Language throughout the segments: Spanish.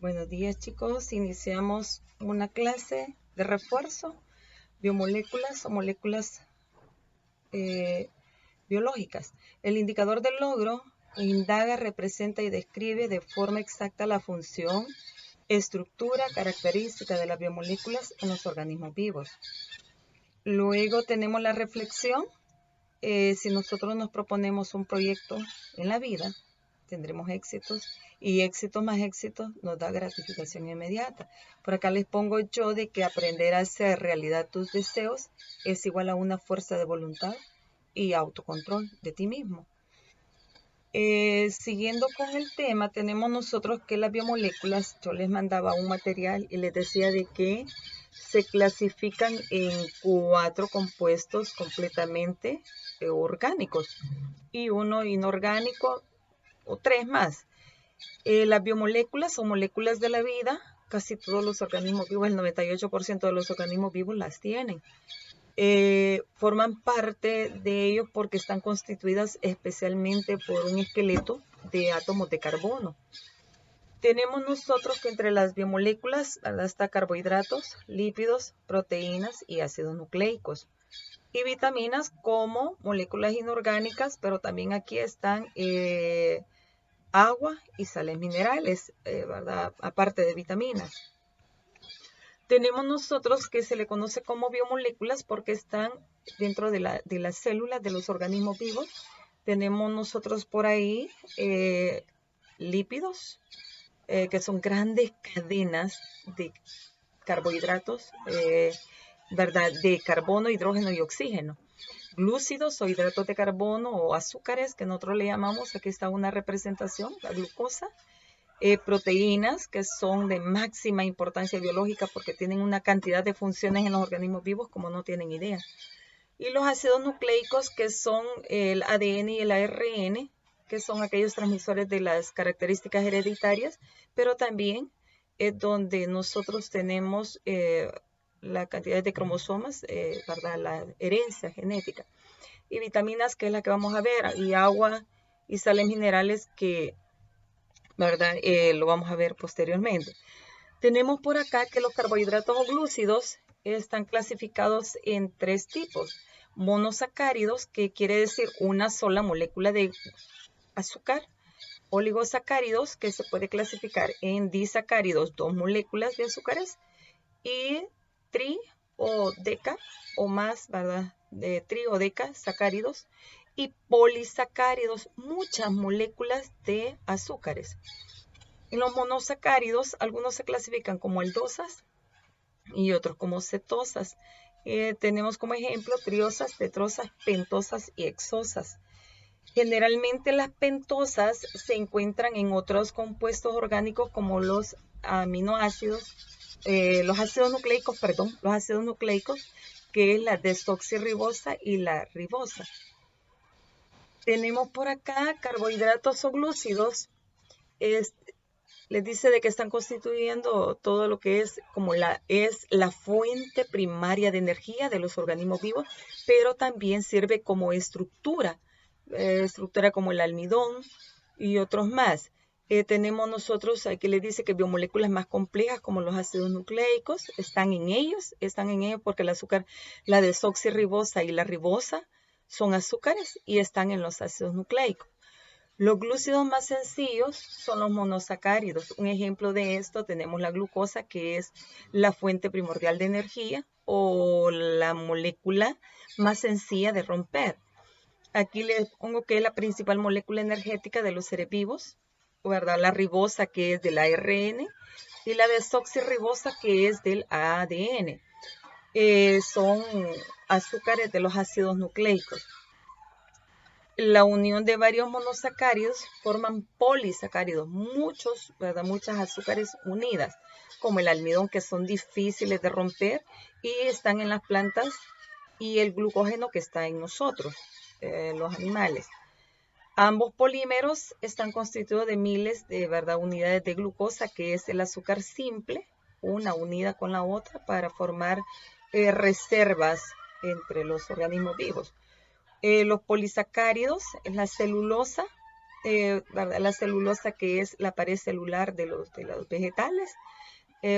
Buenos días, chicos. Iniciamos una clase de refuerzo, biomoléculas o moléculas eh, biológicas. El indicador del logro indaga, representa y describe de forma exacta la función, estructura, característica de las biomoléculas en los organismos vivos. Luego tenemos la reflexión. Si nosotros nos proponemos un proyecto en la vida, tendremos éxitos y éxito más éxito nos da gratificación inmediata. Por acá les pongo yo de que aprender a hacer realidad tus deseos es igual a una fuerza de voluntad y autocontrol de ti mismo. Siguiendo con el tema, tenemos nosotros que las biomoléculas, yo les mandaba un material y les decía de que se clasifican en 4 compuestos completamente orgánicos y uno inorgánico o 3 más. Las biomoléculas o moléculas de la vida, casi todos los organismos vivos, el 98% de los organismos vivos las tienen. Forman parte de ellos porque están constituidas especialmente por un esqueleto de átomos de carbono. Tenemos nosotros que entre las biomoléculas está carbohidratos, lípidos, proteínas y ácidos nucleicos. Y vitaminas como moléculas inorgánicas, pero también aquí están agua y sales minerales, ¿verdad? Aparte de vitaminas. Tenemos nosotros que se le conoce como biomoléculas porque están dentro de las células de los organismos vivos. Tenemos nosotros por ahí lípidos, que son grandes cadenas de carbohidratos, ¿verdad? De carbono, hidrógeno y oxígeno. Glúcidos o hidratos de carbono o azúcares, que nosotros le llamamos, aquí está una representación, la glucosa. Proteínas que son de máxima importancia biológica porque tienen una cantidad de funciones en los organismos vivos como no tienen idea. Y los ácidos nucleicos que son el ADN y el ARN, que son aquellos transmisores de las características hereditarias, pero también es donde nosotros tenemos la cantidad de cromosomas, ¿verdad? La herencia genética. Y vitaminas, que es la que vamos a ver, y agua y sales minerales que, ¿verdad? Lo vamos a ver posteriormente. Tenemos por acá que los carbohidratos o glúcidos están clasificados en 3 tipos. Monosacáridos, que quiere decir una sola molécula de azúcar. Oligosacáridos, que se puede clasificar en disacáridos, 2 moléculas de azúcares. Y tri o deca o más, ¿verdad? De tri o deca sacáridos. Y polisacáridos, muchas moléculas de azúcares. En los monosacáridos, algunos se clasifican como aldosas y otros como cetosas. Tenemos como ejemplo triosas, tetrosas, pentosas y hexosas. Generalmente las pentosas se encuentran en otros compuestos orgánicos como los aminoácidos, los ácidos nucleicos, que es la desoxirribosa y la ribosa. Tenemos por acá carbohidratos o glúcidos. Les dice de que están constituyendo todo lo que es como es la fuente primaria de energía de los organismos vivos, pero también sirve como estructura como el almidón y otros más. Tenemos nosotros, aquí les dice que biomoléculas más complejas como los ácidos nucleicos están en ellos porque el azúcar, la desoxirribosa y la ribosa son azúcares y están en los ácidos nucleicos. Los glúcidos más sencillos son los monosacáridos. Un ejemplo de esto tenemos la glucosa, que es la fuente primordial de energía o la molécula más sencilla de romper. Aquí les pongo que es la principal molécula energética de los seres vivos, ¿verdad? La ribosa, que es del ARN, y la desoxirribosa, que es del ADN. Son azúcares de los ácidos nucleicos. La unión de varios monosacáridos forman polisacáridos, muchas azúcares unidas, como el almidón, que son difíciles de romper y están en las plantas, y el glucógeno, que está en nosotros, los animales. Ambos polímeros están constituidos de miles de unidades de glucosa, que es el azúcar simple, una unida con la otra para formar reservas entre los organismos vivos. Los polisacáridos es la celulosa, ¿verdad? La celulosa, que es la pared celular de los vegetales,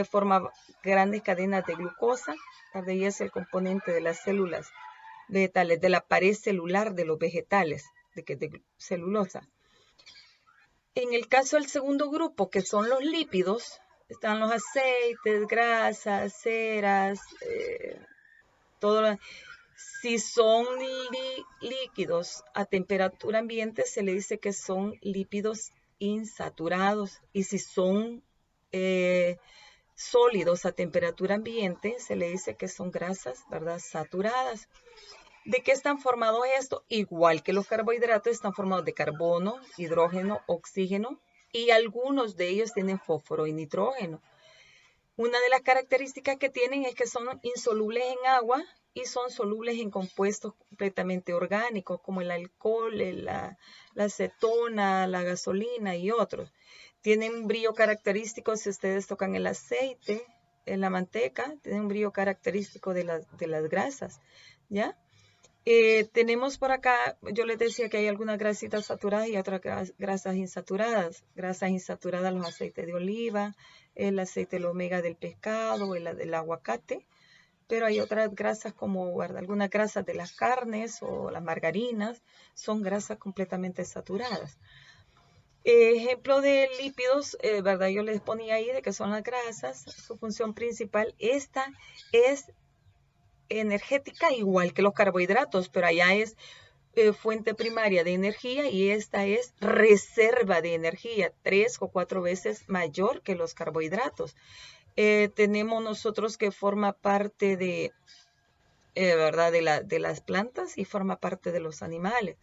forma grandes cadenas de glucosa, ¿verdad? Y es el componente de las células vegetales, de la pared celular de los vegetales, de celulosa. En el caso del segundo grupo, que son los lípidos, están los aceites, grasas, ceras, todo. Si son líquidos a temperatura ambiente, se le dice que son lípidos insaturados. Y si son sólidos a temperatura ambiente, se le dice que son grasas, ¿verdad?, saturadas. ¿De qué están formados estos? Igual que los carbohidratos, están formados de carbono, hidrógeno, oxígeno, y algunos de ellos tienen fósforo y nitrógeno. Una de las características que tienen es que son insolubles en agua y son solubles en compuestos completamente orgánicos, como el alcohol, la acetona, la gasolina y otros. Tienen un brillo característico. Si ustedes tocan el aceite, en la manteca, tienen un brillo característico de las grasas, ¿ya? Tenemos por acá, yo les decía que hay algunas grasitas saturadas y otras grasas insaturadas. Grasas insaturadas, los aceites de oliva, el aceite del omega del pescado, el del aguacate. Pero hay otras grasas como, ¿verdad?, algunas grasas de las carnes o las margarinas, son grasas completamente saturadas. Ejemplo de lípidos, ¿verdad? Yo les ponía ahí de que son las grasas. Su función principal, esta es energética igual que los carbohidratos, pero allá es fuente primaria de energía y esta es reserva de energía, 3 o 4 veces mayor que los carbohidratos. Tenemos nosotros que forma parte de, ¿verdad?, de las plantas y forma parte de los animales.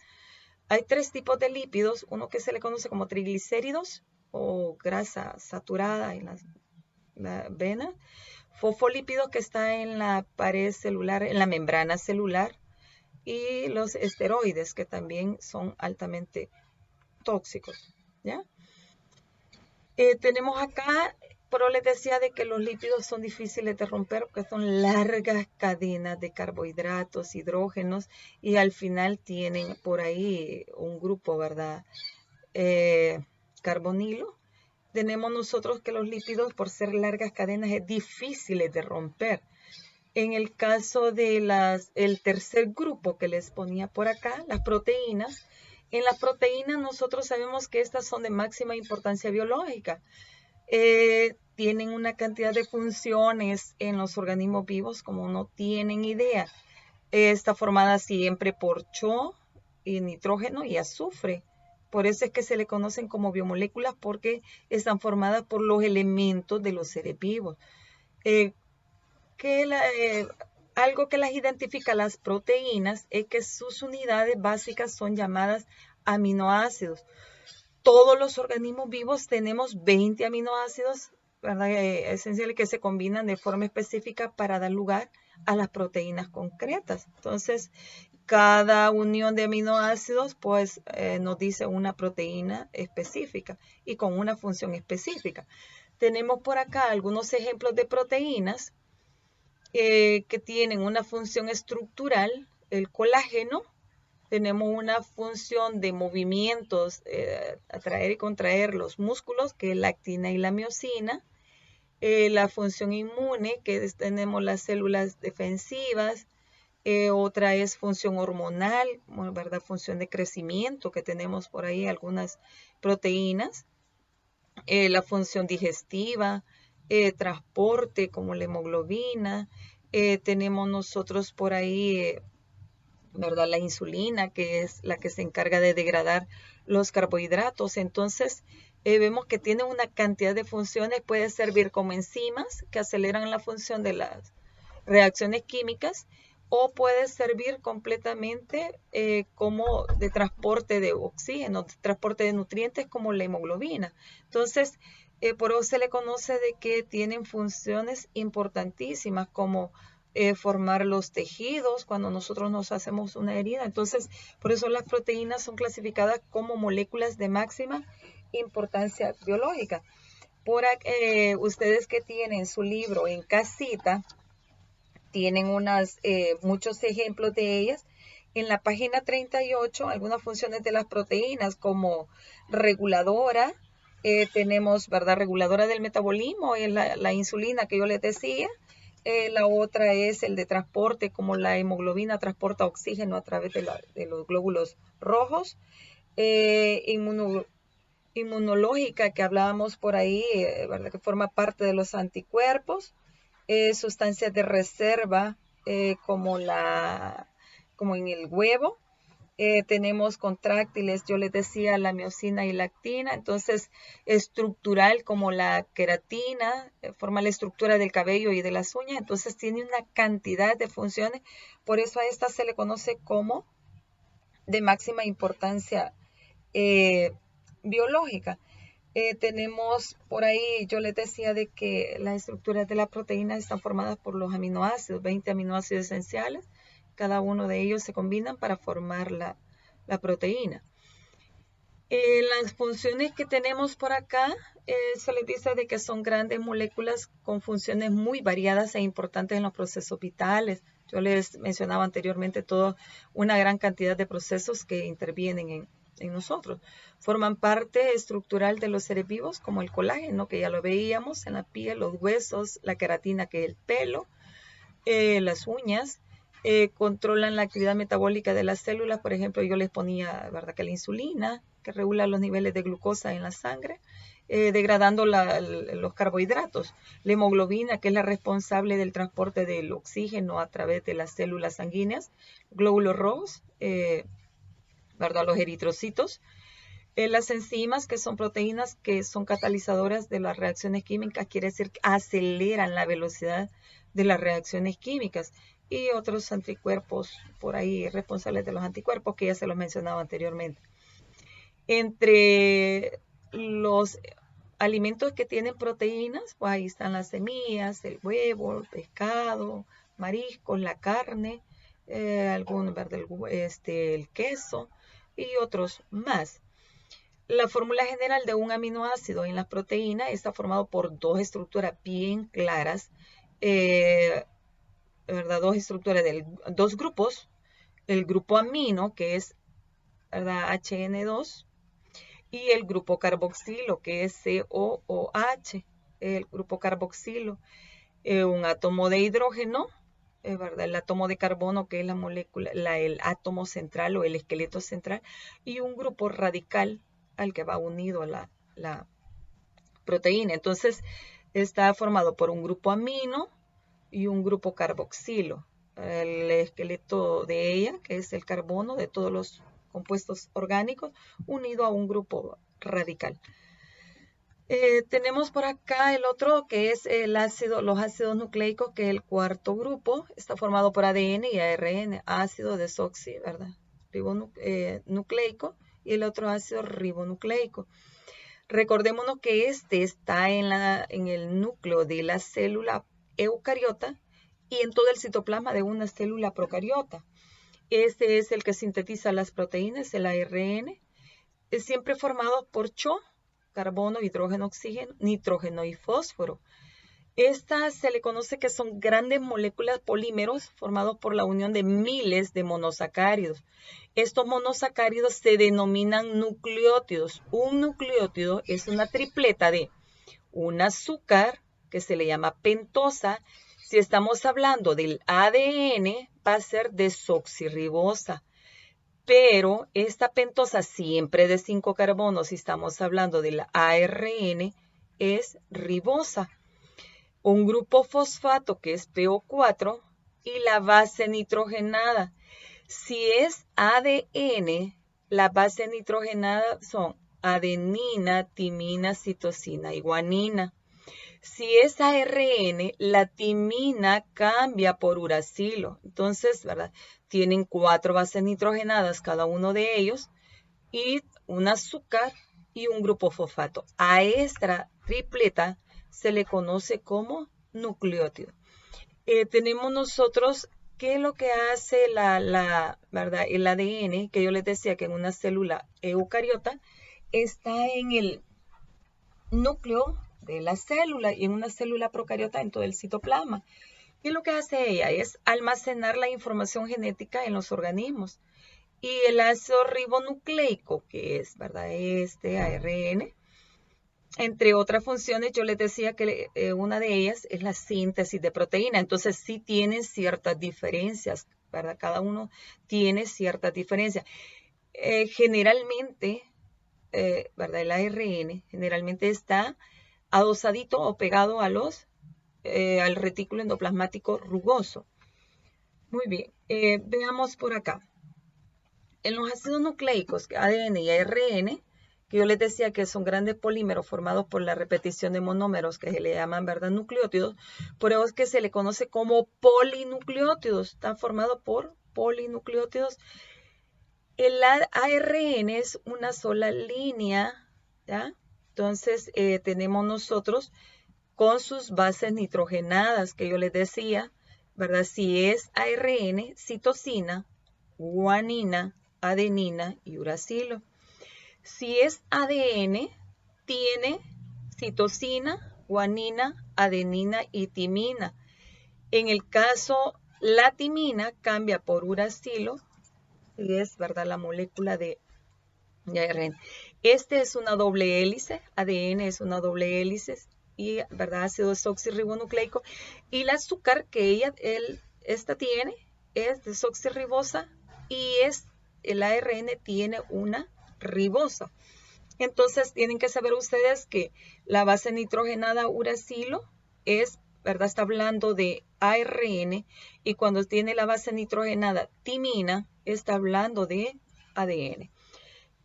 Hay 3 tipos de lípidos, uno que se le conoce como triglicéridos o grasa saturada en la vena, fosfolípidos que está en la pared celular, en la membrana celular, y los esteroides, que también son altamente tóxicos, ¿ya? Tenemos acá, pero les decía de que los lípidos son difíciles de romper porque son largas cadenas de carbohidratos, hidrógenos, y al final tienen por ahí un grupo, ¿verdad?, carbonilo. Tenemos nosotros que los lípidos, por ser largas cadenas, es difíciles de romper. En el caso de el tercer grupo que les ponía por acá, las proteínas, en las proteínas nosotros sabemos que estas son de máxima importancia biológica. Tienen una cantidad de funciones en los organismos vivos como no tienen idea. Está formada siempre por CHO y nitrógeno y azufre. Por eso es que se le conocen como biomoléculas, porque están formadas por los elementos de los seres vivos. Algo que las identifica las proteínas es que sus unidades básicas son llamadas aminoácidos. Todos los organismos vivos tenemos 20 aminoácidos, ¿verdad?, esenciales, que se combinan de forma específica para dar lugar a las proteínas concretas. Entonces, cada unión de aminoácidos pues nos dice una proteína específica y con una función específica. Tenemos por acá algunos ejemplos de proteínas que tienen una función estructural. El colágeno, tenemos una función de movimientos, atraer y contraer los músculos, que es la actina y la miosina. La función inmune, que tenemos las células defensivas. Otra es función hormonal, ¿verdad?, función de crecimiento, que tenemos por ahí algunas proteínas. La función digestiva, transporte, como la hemoglobina. Tenemos nosotros por ahí, ¿verdad?, la insulina, que es la que se encarga de degradar los carbohidratos. Entonces, vemos que tiene una cantidad de funciones. Puede servir como enzimas que aceleran la función de las reacciones químicas, o puede servir completamente como de transporte de oxígeno, de transporte de nutrientes, como la hemoglobina. Entonces, por eso se le conoce de que tienen funciones importantísimas, como formar los tejidos cuando nosotros nos hacemos una herida. Entonces, por eso las proteínas son clasificadas como moléculas de máxima importancia biológica. Ustedes que tienen su libro en casita, tienen muchos ejemplos de ellas, En la página 38, algunas funciones de las proteínas como reguladora, tenemos, ¿verdad? Reguladora del metabolismo, es la insulina que yo les decía. La otra es el de transporte, como la hemoglobina transporta oxígeno a través de los glóbulos rojos. Inmunológica, que hablábamos por ahí, ¿verdad? Que forma parte de los anticuerpos. Sustancias de reserva, como en el huevo. Tenemos contráctiles, yo les decía, la miosina y lactina. Entonces, estructural, como la queratina, forma la estructura del cabello y de las uñas. Entonces, tiene una cantidad de funciones. Por eso a esta se le conoce como de máxima importancia biológica. Tenemos por ahí, yo les decía de que las estructuras de las proteínas están formadas por los aminoácidos, 20 aminoácidos esenciales. Cada uno de ellos se combinan para formar la proteína. Las funciones que tenemos por acá, se les dice de que son grandes moléculas con funciones muy variadas e importantes en los procesos vitales. Yo les mencionaba anteriormente toda una gran cantidad de procesos que intervienen en nosotros. Forman parte estructural de los seres vivos, como el colágeno, que ya lo veíamos en la piel, los huesos, la queratina, que es el pelo, las uñas. Controlan la actividad metabólica de las células. Por ejemplo, yo les ponía, ¿verdad?, que la insulina, que regula los niveles de glucosa en la sangre, degradando los carbohidratos. La hemoglobina, que es la responsable del transporte del oxígeno a través de las células sanguíneas. Glóbulos rojos, ¿verdad?, los eritrocitos. Las enzimas, que son proteínas que son catalizadoras de las reacciones químicas, quiere decir que aceleran la velocidad de las reacciones químicas. Y otros anticuerpos por ahí responsables de los anticuerpos, que ya se los mencionaba anteriormente. Entre los alimentos que tienen proteínas, pues ahí están las semillas, el huevo, el pescado, mariscos, la carne, el queso y otros más. La fórmula general de un aminoácido en las proteínas está formado por dos estructuras bien claras, ¿verdad? Dos grupos. El grupo amino, que es, ¿verdad?, HN2, y el grupo carboxilo, que es COOH. El grupo carboxilo, un átomo de hidrógeno, ¿verdad?, el átomo de carbono, que es la molécula, el átomo central o el esqueleto central, y un grupo radical al que va unido la proteína. Entonces, está formado por un grupo amino y un grupo carboxilo. El esqueleto de ella, que es el carbono de todos los compuestos orgánicos, unido a un grupo radical. Tenemos por acá el otro, que es los ácidos nucleicos, que es el cuarto grupo. Está formado por ADN y ARN, ácido desoxi, ¿verdad?, nucleico, y el otro ácido ribonucleico. Recordémonos que este está en el núcleo de la célula eucariota y en todo el citoplasma de una célula procariota. Este es el que sintetiza las proteínas, el ARN, es siempre formado por CHO, carbono, hidrógeno, oxígeno, nitrógeno y fósforo. Estas se le conoce que son grandes moléculas polímeros formados por la unión de miles de monosacáridos. Estos monosacáridos se denominan nucleótidos. Un nucleótido es una tripleta de un azúcar, que se le llama pentosa. Si estamos hablando del ADN, va a ser desoxirribosa. Pero esta pentosa, siempre de 5 carbonos, si estamos hablando del ARN, es ribosa. Un grupo fosfato, que es PO4, y la base nitrogenada. Si es ADN, la base nitrogenada son adenina, timina, citosina y guanina. Si es ARN, la timina cambia por uracilo. Entonces, ¿verdad?, tienen 4 bases nitrogenadas cada uno de ellos y un azúcar y un grupo fosfato. A esta tripleta se le conoce como nucleótido. Tenemos nosotros, ¿qué es lo que hace ¿verdad?, el ADN? Que yo les decía que en una célula eucariota está en el núcleo de la célula y en una célula procariota en todo el citoplasma. ¿Qué es lo que hace ella? Es almacenar la información genética en los organismos. Y el ácido ribonucleico, que es, ¿verdad? Este ARN, entre otras funciones, yo les decía que una de ellas es la síntesis de proteína. Entonces sí tienen ciertas diferencias, ¿verdad? Cada uno tiene ciertas diferencias. Generalmente, ¿verdad? El ARN generalmente está adosadito o pegado a al retículo endoplasmático rugoso. Muy bien, veamos por acá. En los ácidos nucleicos, ADN y ARN, que yo les decía que son grandes polímeros formados por la repetición de monómeros que se le llaman, ¿verdad?, nucleótidos, por eso es que se le conoce como polinucleótidos, están formados por polinucleótidos. El ARN es una sola línea, ¿ya? Entonces tenemos nosotros con sus bases nitrogenadas, que yo les decía, ¿verdad? Si es ARN, citosina, guanina, adenina y uracilo. Si es ADN, tiene citosina, guanina, adenina y timina. En el caso, la timina cambia por uracilo y es, ¿verdad?, la molécula de ARN. Este es una doble hélice, ADN es una doble hélice y, ¿verdad?, ácido desoxirribonucleico. Y el azúcar que esta tiene es desoxirribosa y el ARN tiene una ribosa. Entonces tienen que saber ustedes que la base nitrogenada uracilo es, ¿verdad?, está hablando de ARN, y cuando tiene la base nitrogenada timina está hablando de ADN.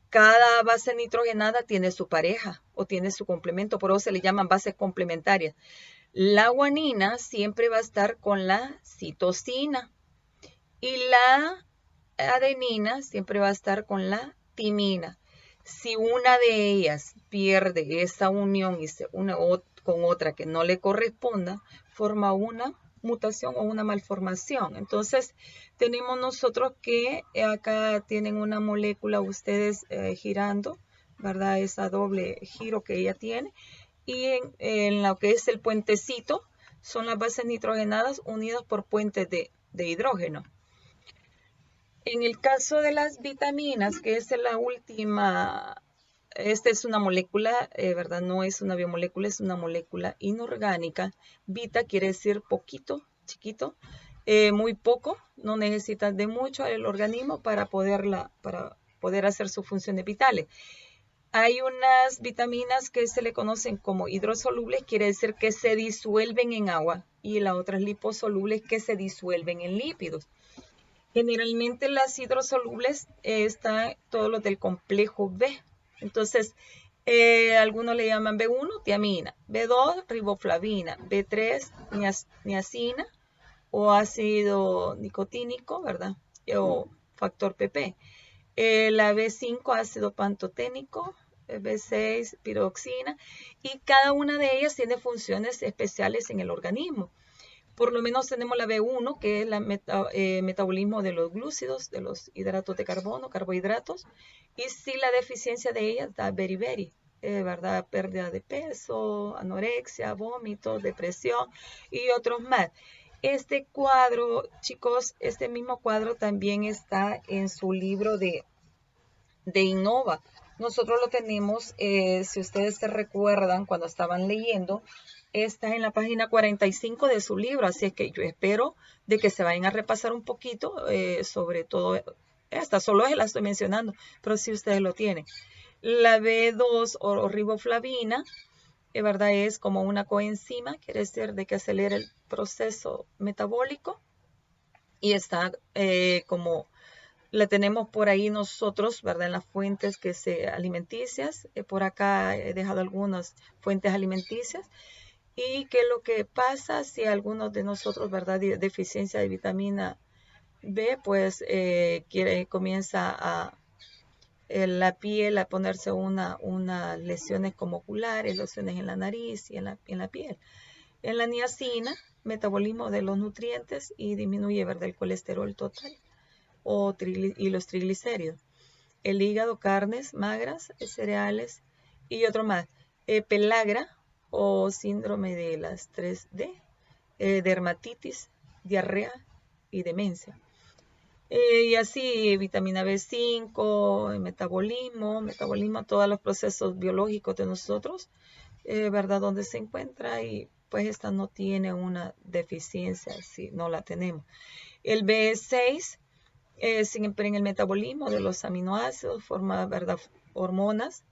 Cada base nitrogenada tiene su pareja o tiene su complemento, por eso se le llaman bases complementarias. La guanina siempre va a estar con la citosina y la adenina siempre va a estar con la timina. Si una de ellas pierde esa unión y se une con otra que no le corresponda, forma una mutación o una malformación. Entonces, tenemos nosotros que acá tienen una molécula ustedes girando, ¿verdad? Esa doble giro que ella tiene. Y en lo que es el puentecito, son las bases nitrogenadas unidas por puentes de hidrógeno. En el caso de las vitaminas, que es la última, esta es una molécula, ¿verdad? No es una biomolécula, es una molécula inorgánica. Vita quiere decir poquito, chiquito, muy poco, no necesitas de mucho el organismo para poder hacer sus funciones vitales. Hay unas vitaminas que se le conocen como hidrosolubles, quiere decir que se disuelven en agua, y las otras liposolubles que se disuelven en lípidos. Generalmente las hidrosolubles están todos los del complejo B. Entonces, algunos le llaman B1, tiamina, B2, riboflavina, B3, niacina o ácido nicotínico, ¿verdad? O factor PP. La B5, ácido pantoténico, B6, piroxina, y cada una de ellas tiene funciones especiales en el organismo. Por lo menos tenemos la B1, que es el metabolismo de los glúcidos, de los hidratos de carbono, carbohidratos. Y si la deficiencia de ella da beriberi, ¿verdad? Pérdida de peso, anorexia, vómito, depresión y otros más. Este cuadro, chicos, este mismo cuadro también está en su libro de Innova. Nosotros lo tenemos, si ustedes se recuerdan cuando estaban leyendo, está en la página 45 de su libro, así es que yo espero de que se vayan a repasar un poquito sobre todo esta, solo la estoy mencionando, pero si ustedes lo tienen. La B2 o riboflavina, ¿verdad? Es como una coenzima, quiere decir de que acelera el proceso metabólico y está como la tenemos por ahí nosotros, ¿verdad? En las fuentes alimenticias. Por acá he dejado algunas fuentes alimenticias. Y qué es lo que pasa si algunos de nosotros, ¿verdad?, deficiencia de vitamina B, pues comienza la piel a ponerse unas lesiones como oculares, lesiones en la nariz y en la piel. En la niacina, metabolismo de los nutrientes y disminuye, ¿verdad?, el colesterol total y los triglicéridos. El hígado, carnes magras, cereales y otro más. Pelagra o síndrome de las 3D, dermatitis, diarrea y demencia. Y así vitamina B5, metabolismo, todos los procesos biológicos de nosotros, ¿verdad? Donde se encuentra y pues esta no tiene una deficiencia si no la tenemos. El B6, siempre en el metabolismo de los aminoácidos, forma, ¿verdad? Hormonas,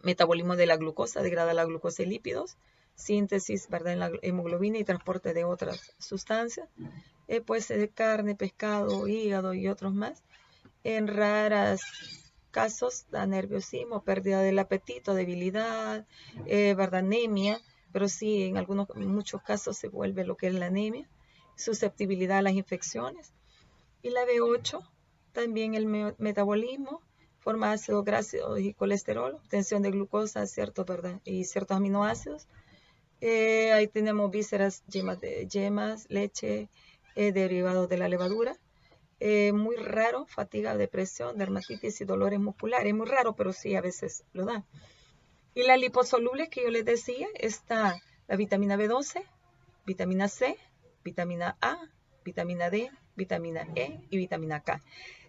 metabolismo de la glucosa, degrada la glucosa y lípidos, síntesis, ¿verdad? En la hemoglobina y transporte de otras sustancias. Puede ser de carne, pescado, hígado y otros más. En raros casos da nerviosismo, pérdida del apetito, debilidad, ¿verdad? Anemia, pero sí en muchos casos se vuelve lo que es la anemia, susceptibilidad a las infecciones. Y la B8, también el metabolismo, forma ácidos grasos y colesterol, obtención de glucosa, ¿verdad? Y ciertos aminoácidos. Ahí tenemos vísceras, yemas, leche, derivados de la levadura. Muy raro, fatiga, depresión, dermatitis y dolores musculares. Muy raro, pero sí a veces lo da. Y las liposolubles que yo les decía, está la vitamina B12, vitamina C, vitamina A, vitamina D, vitamina E y vitamina K.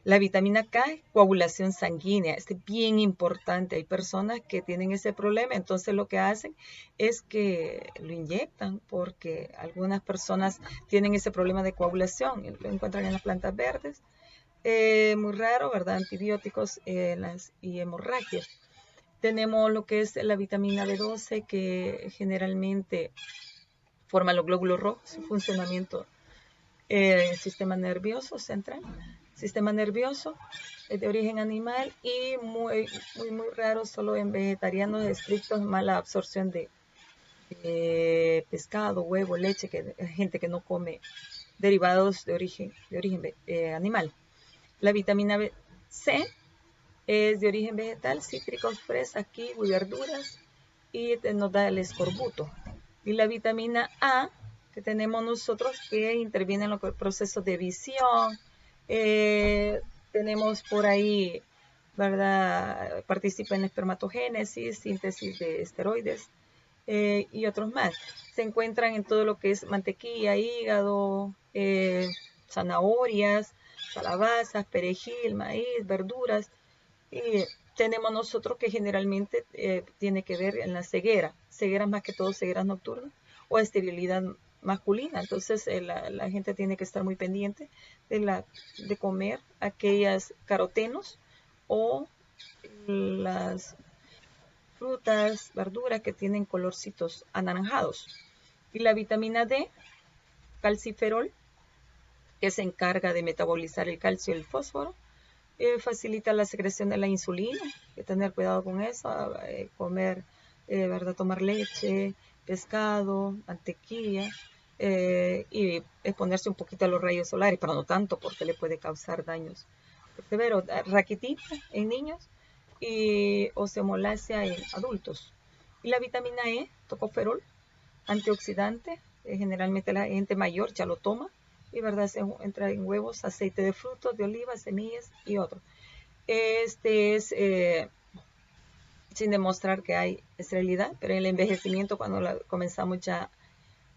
La vitamina K es coagulación sanguínea, es bien importante. Hay personas que tienen ese problema, entonces lo que hacen es que lo inyectan porque algunas personas tienen ese problema de coagulación, lo encuentran en las plantas verdes. Muy raro, ¿verdad? Antibióticos y hemorragias. Tenemos lo que es la vitamina B12 que generalmente forma los glóbulos rojos, su funcionamiento sistema nervioso central, sistema nervioso de origen animal y muy raro solo en vegetarianos estrictos, mala absorción de pescado, huevo, leche, que gente que no come derivados de origen animal. La vitamina C es de origen vegetal, cítricos, fresas, kiwi, verduras y nos da el escorbuto. Y la vitamina A que tenemos nosotros que interviene en los procesos de visión. Tenemos por ahí, ¿verdad? Participa en espermatogénesis, síntesis de esteroides y otros más. Se encuentran en todo lo que es mantequilla, hígado, zanahorias, calabazas, perejil, maíz, verduras. Y tenemos nosotros que generalmente tiene que ver en la cegueras más que todo cegueras nocturnas o esterilidad masculina. Entonces la gente tiene que estar muy pendiente de comer aquellas carotenos o las frutas, verduras que tienen colorcitos anaranjados. Y la vitamina D, calciferol, que se encarga de metabolizar el calcio y el fósforo, facilita la secreción de la insulina, hay que tener cuidado con eso, comer, ¿verdad? Tomar leche, pescado, mantequilla y exponerse un poquito a los rayos solares, pero no tanto porque le puede causar daños severos, raquitismo en niños y osteomalacia en adultos. Y la vitamina E, tocoferol, antioxidante, generalmente la gente mayor ya lo toma, y verdad se entra en huevos, aceite de frutos, de oliva, semillas y otros. Este es sin demostrar que hay esterilidad, pero en el envejecimiento cuando comenzamos ya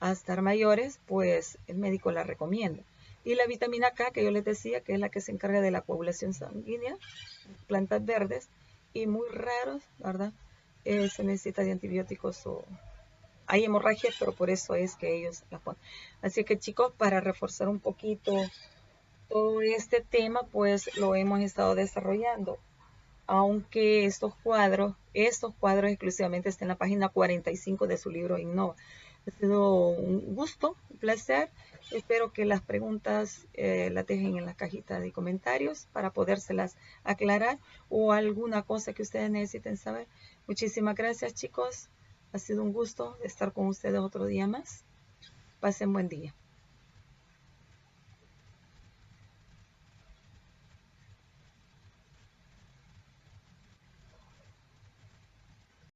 a estar mayores, pues el médico la recomienda. Y la vitamina K, que yo les decía, que es la que se encarga de la coagulación sanguínea, plantas verdes, y muy raros, ¿verdad? Se necesita de antibióticos o hay hemorragias, pero por eso es que ellos la ponen. Así que chicos, para reforzar un poquito todo este tema, pues lo hemos estado desarrollando. Aunque estos cuadros exclusivamente están en la página 45 de su libro Innova. Ha sido un gusto, un placer. Espero que las preguntas las dejen en la cajita de comentarios para podérselas aclarar o alguna cosa que ustedes necesiten saber. Muchísimas gracias, chicos. Ha sido un gusto estar con ustedes otro día más. Pasen buen día.